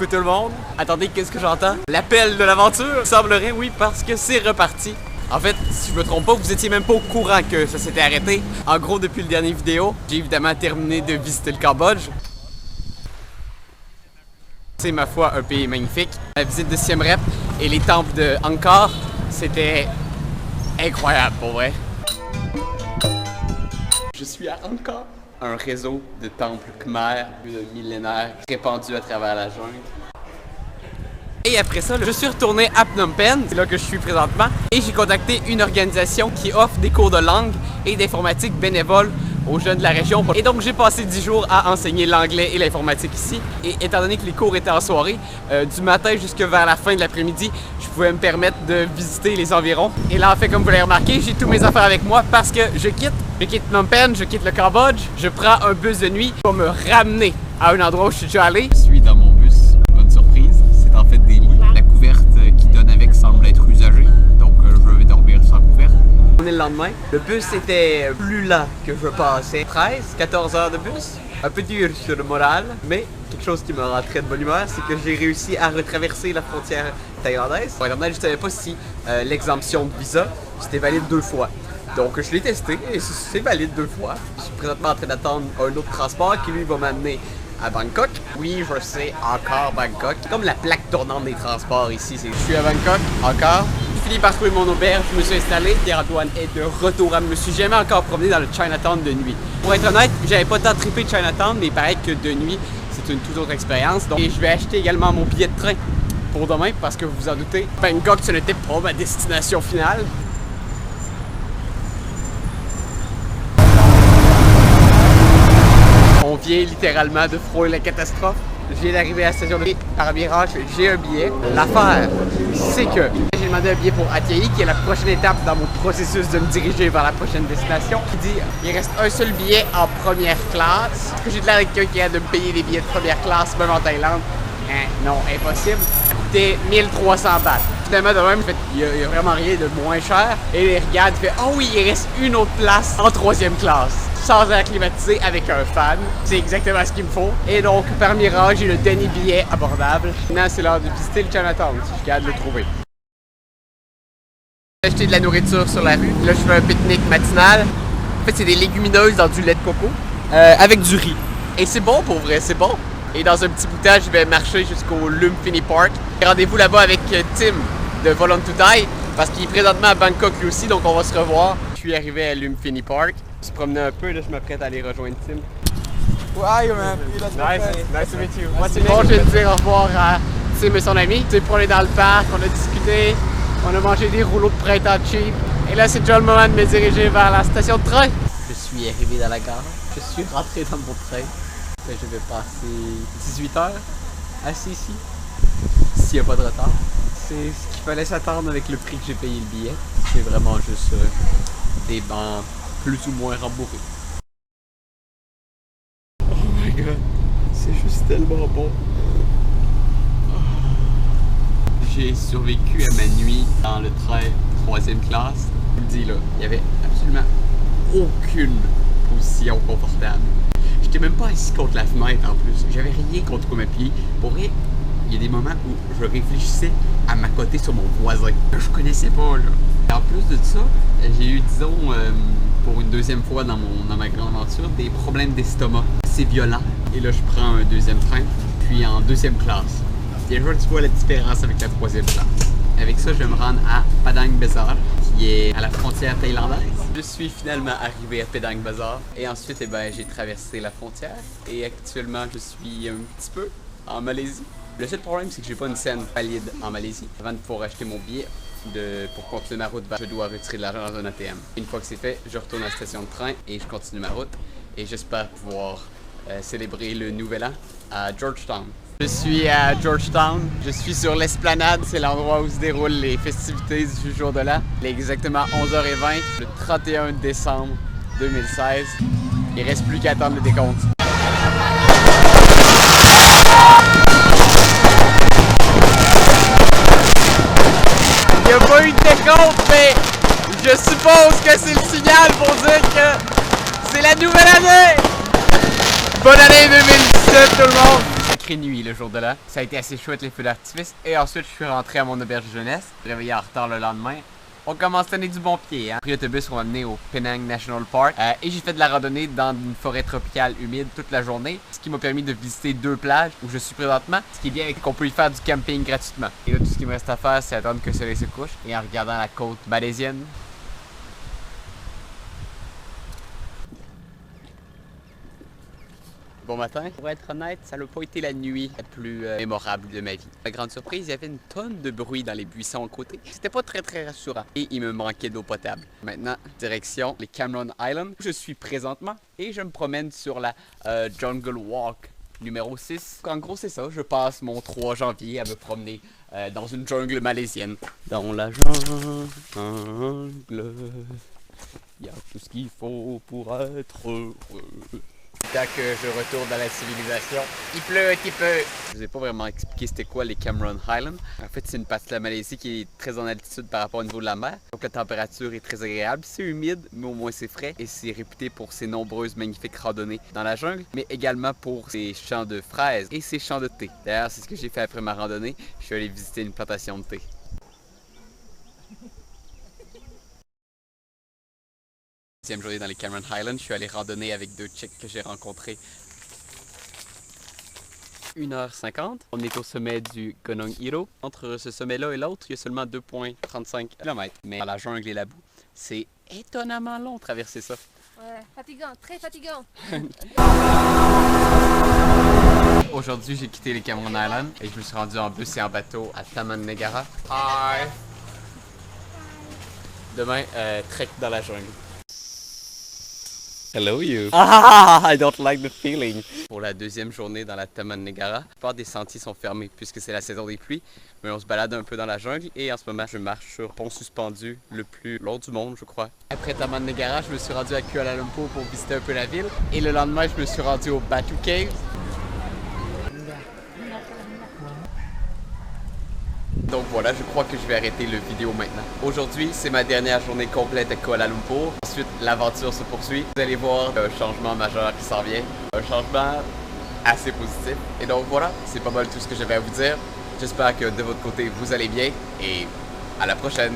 Coucou tout le monde. Attendez, qu'est-ce que j'entends? L'appel de l'aventure? Semblerait, oui, parce que c'est reparti. En fait, si je me trompe pas, vous étiez même pas au courant que ça s'était arrêté. En gros, depuis le dernier vidéo, j'ai évidemment terminé de visiter le Cambodge. C'est ma foi un pays magnifique. La visite de Siem Reap et les temples de Angkor, c'était incroyable pour vrai. Je suis à Angkor, un réseau de temples khmers plus de millénaires répandus à travers la jungle. Et après ça, je suis retourné à Phnom Penh, c'est là que je suis présentement, et j'ai contacté une organisation qui offre des cours de langue et d'informatique bénévoles aux jeunes de la région. Et donc j'ai passé 10 jours à enseigner l'anglais et l'informatique ici. Et étant donné que les cours étaient en soirée, du matin jusqu'à vers la fin de l'après-midi, je pouvais me permettre de visiter les environs. Et là, en fait, comme vous l'avez remarqué, j'ai tous mes affaires avec moi parce que je quitte Phnom Penh, je quitte le Cambodge, je prends un bus de nuit pour me ramener à un endroit où je suis déjà allé. Je suis dans mon bus, bonne surprise, c'est en fait des lits. La couverte qui donne avec semble être usagée, donc je vais dormir sans couverte. On est le lendemain. Le bus était plus lent que je pensais. 14 heures de bus. Un peu dur sur le moral, mais quelque chose qui me rend très de bonne humeur, c'est que j'ai réussi à retraverser la frontière thaïlandaise. Pour être honnête, je ne savais pas si l'exemption de visa, c'était valide 2 fois. Donc je l'ai testé et c'est valide 2 fois. Je suis présentement en train d'attendre un autre transport qui lui va m'amener à Bangkok. Oui, je sais, encore Bangkok. C'est comme la plaque tournante des transports ici. Je suis à Bangkok, encore. J'ai fini par trouver mon auberge, je me suis installé. Pierre-Antoine est de retour. Je me suis jamais encore promené dans le Chinatown de nuit. Pour être honnête, j'avais pas tant trippé Chinatown, mais il paraît que de nuit, c'est une toute autre expérience. Donc, et je vais acheter également mon billet de train pour demain, parce que vous vous en doutez, Bangkok, ce n'était pas ma destination finale. On vient littéralement de frôler la catastrophe. Je viens d'arriver à la station de par mirage, j'ai un billet. L'affaire, c'est que j'ai demandé un billet pour Atyai, qui est la prochaine étape dans mon processus de me diriger vers la prochaine destination. Qui dit, il reste un seul billet en première classe. Est-ce que j'ai de l'air avec quelqu'un qui a de me payer des billets de première classe, même en Thaïlande? Non, impossible. Ça coûtait 1300 bahts. Finalement, de même, il n'y a vraiment rien de moins cher. Et il regarde, il fait, oh oui, il reste une autre place en 3e classe. Sans air climatisé avec un fan. C'est exactement ce qu'il me faut. Et donc, par mirage, j'ai le dernier billet abordable. Maintenant, c'est l'heure de visiter le Chinatown, si je garde le trouver. J'ai acheté de la nourriture sur la rue. Là, je fais un pique-nique matinal. En fait, c'est des légumineuses dans du lait de coco avec du riz. Et c'est bon pour vrai, c'est bon. Et dans un petit boutage, je vais marcher jusqu'au Lumpini Park. Rendez-vous là-bas avec Tim de Voluntutai parce qu'il est présentement à Bangkok lui aussi, donc on va se revoir. Je suis arrivé à Lumpini Park. Je me promenais un peu, là je m'apprête à aller rejoindre Tim. Who are you, man? Nice to meet you. What's your name? Bon, je vais dire au revoir à Tim et son ami. Tu sais, on est dans le parc, on a discuté, on a mangé des rouleaux de printemps cheap. Et là, c'est déjà le moment de me diriger vers la station de train. Je suis arrivé dans la gare, je suis rentré dans mon train. Je vais passer 18 heures assis ici, s'il n'y a pas de retard. C'est ce qu'il fallait s'attendre avec le prix que j'ai payé le billet. C'est vraiment juste des bancs plus ou moins rembourrés. Oh my god, c'est juste tellement bon. J'ai survécu à ma nuit dans le train 3e classe. Je vous le dis là, il n'y avait absolument aucune position confortable. J'étais même pas assis contre la fenêtre en plus. J'avais rien contre quoi m'appuyer. Pour vrai, il y a des moments où je réfléchissais à m'accoter sur mon voisin que je connaissais pas là. Et en plus de ça, j'ai eu, disons, pour une 2e fois dans ma grande aventure, des problèmes d'estomac assez violents. Et là, je prends un 2e train, puis en 2e classe. Déjà, tu vois la différence avec la 3e classe. Avec ça, je vais me rendre à Padang Besar, qui est à la frontière thaïlandaise. Je suis finalement arrivé à Padang Besar et ensuite, eh ben, j'ai traversé la frontière et actuellement, je suis un petit peu en Malaisie. Le seul problème, c'est que j'ai pas une scène valide en Malaisie. Avant de pouvoir acheter mon billet pour continuer ma route, je dois retirer de l'argent dans un ATM. Une fois que c'est fait, je retourne à la station de train et je continue ma route et j'espère pouvoir célébrer le nouvel an à Georgetown. Je suis à Georgetown, je suis sur l'esplanade, c'est l'endroit où se déroulent les festivités du jour de l'an. Il est exactement 11h20, le 31 décembre 2016. Il reste plus qu'à attendre le décompte. Il n'y a pas eu de décompte, mais je suppose que c'est le signal pour dire que c'est la nouvelle année! Bonne année 2017 tout le monde! sacrée nuit le jour de là. Ça a été assez chouette les feux d'artifice. Et ensuite, je suis rentré à mon auberge jeunesse, réveillé en retard le lendemain. On commence à donner du bon pied. Hein. J'ai pris l'autobus pour m'amener au Penang National Park. Et j'ai fait de la randonnée dans une forêt tropicale humide toute la journée. Ce qui m'a permis de visiter 2 plages où je suis présentement. Ce qui est bien, c'est qu'on peut y faire du camping gratuitement. Et là, tout ce qui me reste à faire, c'est attendre que le soleil se couche. Et en regardant la côte malaisienne. Bon matin. Pour être honnête, ça n'a pas été la nuit la plus mémorable de ma vie. À grande surprise, il y avait une tonne de bruit dans les buissons à côté. C'était pas très rassurant. Et il me manquait d'eau potable. Maintenant, direction les Cameron Islands, où je suis présentement. Et je me promène sur la Jungle Walk numéro 6. En gros, c'est ça. Je passe mon 3 janvier à me promener dans une jungle malaisienne. Dans la jungle, il y a tout ce qu'il faut pour être heureux. Tant que je retourne dans la civilisation, il pleut un petit peu. Je vous ai pas vraiment expliqué c'était quoi les Cameron Highlands. En fait, c'est une partie de la Malaisie qui est très en altitude par rapport au niveau de la mer. Donc la température est très agréable. C'est humide, mais au moins c'est frais. Et c'est réputé pour ses nombreuses magnifiques randonnées dans la jungle, mais également pour ses champs de fraises et ses champs de thé. D'ailleurs, c'est ce que j'ai fait après ma randonnée. Je suis allé visiter une plantation de thé. Deuxième journée dans les Cameron Highlands, je suis allé randonner avec 2 chicks que j'ai rencontrés 1h50. On est au sommet du Gunung Iro. Entre ce sommet-là et l'autre, il y a seulement 2,35 km. Mais dans la jungle et la boue, c'est étonnamment long traverser ça. Ouais, fatigant, très fatigant. Aujourd'hui, j'ai quitté les Cameron Highlands et je me suis rendu en bus et en bateau à Taman Negara. Hi! Demain, trek dans la jungle. Hello you! Ah, I don't like the feeling! Pour la deuxième journée dans la Taman Negara, la plupart des sentiers sont fermés puisque c'est la saison des pluies, mais on se balade un peu dans la jungle et en ce moment je marche sur le pont suspendu le plus long du monde, je crois. Après Taman Negara, je me suis rendu à Kuala Lumpur pour visiter un peu la ville et le lendemain je me suis rendu au Batu Caves. Donc voilà, je crois que je vais arrêter le vidéo maintenant. Aujourd'hui, c'est ma dernière journée complète à Kuala Lumpur. Ensuite, l'aventure se poursuit. Vous allez voir un changement majeur qui s'en vient. Un changement assez positif. Et donc voilà, c'est pas mal tout ce que j'avais à vous dire. J'espère que de votre côté, vous allez bien et à la prochaine.